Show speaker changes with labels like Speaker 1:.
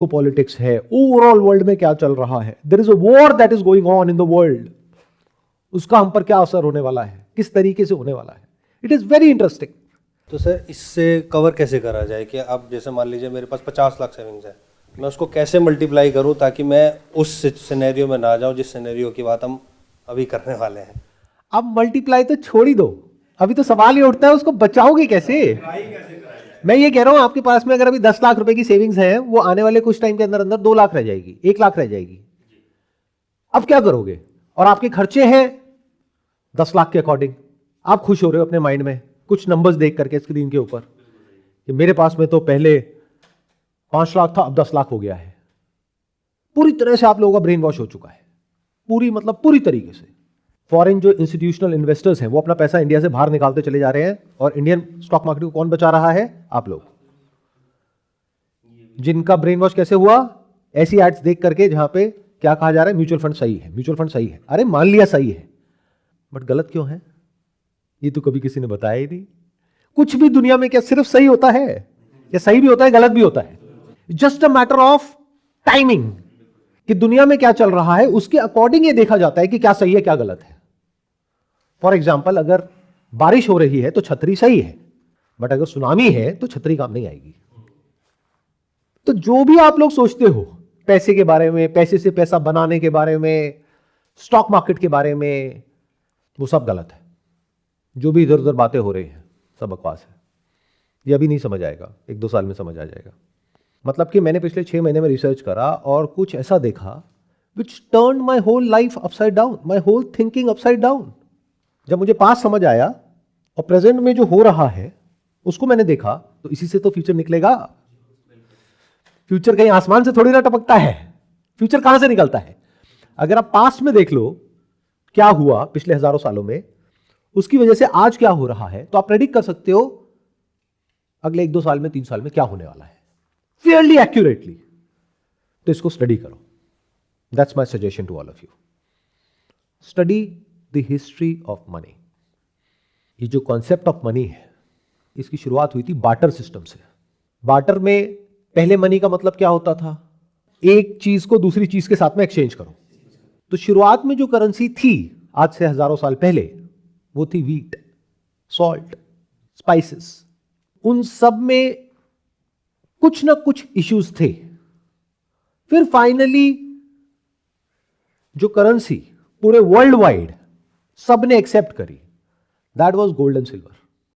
Speaker 1: को पॉलिटिक्स है, overall world में क्या चल रहा है, there is a war that is going on in the world, उसका हम पर क्या असर होने वाला है, किस तरीके से होने वाला है. It is very interesting.
Speaker 2: तो सर इससे कवर कैसे करा जाए कि अब जैसे मान लीजिए मेरे पास 50 लाख सेविंग्स है, मैं उसको कैसे मल्टीप्लाई करूं ताकि मैं उस सिनेरियो में ना जाऊं जिस सिनेरियो की बात हम अभी करने वाले हैं.
Speaker 1: अब मल्टीप्लाई तो छोड़ ही दो, अभी तो सवाल ही उठता है उसको बचाओगे कैसे. मैं ये कह रहा हूं आपके पास में अगर अभी 10 लाख रुपए की सेविंग्स है, वो आने वाले कुछ टाइम के अंदर अंदर 2 लाख रह जाएगी, 1 लाख रह जाएगी. अब क्या करोगे. और आपके खर्चे हैं 10 लाख के अकॉर्डिंग. आप खुश हो रहे हो अपने माइंड में कुछ नंबर्स देख करके स्क्रीन के ऊपर कि मेरे पास में तो पहले 5 लाख था, अब 10 लाख हो गया है. पूरी तरह से आप लोगों का ब्रेन वॉश हो चुका है, पूरी मतलब पूरी तरीके से. फॉरेन जो इंस्टीट्यूशनल इन्वेस्टर्स हैं वो अपना पैसा इंडिया से बाहर निकालते चले जा रहे हैं, और इंडियन स्टॉक मार्केट को कौन बचा रहा है. आप लोग. जिनका ब्रेन वॉश कैसे हुआ, ऐसी एड्स देख करके जहां पे क्या कहा जा रहा है, म्यूचुअल फंड सही है, म्यूचुअल फंड सही है. अरे मान लिया सही है, बट गलत क्यों है, ये तो कभी किसी ने बताया ही नहीं. कुछ भी दुनिया में क्या सिर्फ सही होता है, या सही भी होता है गलत भी होता है. Just a matter of timing कि दुनिया में क्या चल रहा है उसके अकॉर्डिंग ये देखा जाता है कि क्या सही है क्या गलत है. फॉर एग्जाम्पल, अगर बारिश हो रही है तो छतरी सही है, बट अगर सुनामी है तो छतरी काम नहीं आएगी. तो जो भी आप लोग सोचते हो पैसे के बारे में, पैसे से पैसा बनाने के बारे में, स्टॉक मार्केट के बारे में, वो सब गलत है. जो भी इधर उधर बातें हो रही हैं सब बकवास है. ये अभी नहीं समझ आएगा, 1-2 साल में समझ आ जाएगा. मतलब कि मैंने पिछले 6 महीने में रिसर्च करा और कुछ ऐसा देखा which turn my whole life upside down, my whole thinking upside down. जब मुझे पास्ट समझ आया और प्रेजेंट में जो हो रहा है उसको मैंने देखा, तो इसी से तो फ्यूचर निकलेगा. फ्यूचर कहीं आसमान से थोड़ी ना टपकता है. फ्यूचर कहां से निकलता है. अगर आप पास्ट में देख लो क्या हुआ पिछले हजारों सालों में, उसकी वजह से आज क्या हो रहा है, तो आप प्रेडिक्ट कर सकते हो अगले 1-2 साल में, 3 साल में क्या होने वाला है, फेयरली एक्यूरेटली. तो इसको स्टडी करो. That's my suggestion to all of you. Study the history of money. ये जो कॉन्सेप्ट ऑफ मनी है इसकी शुरुआत हुई थी बार्टर सिस्टम से. बार्टर में पहले मनी का मतलब क्या होता था, एक चीज को दूसरी चीज के साथ में एक्सचेंज करो. तो शुरुआत में जो करेंसी थी आज से हजारों साल पहले, वो थी व्हीट, सॉल्ट, स्पाइसेस. उन सब में कुछ ना कुछ इश्यूज थे. फिर फाइनली जो करेंसी पूरे वर्ल्ड वाइड सबने एक्सेप्ट करी, that was gold and silver.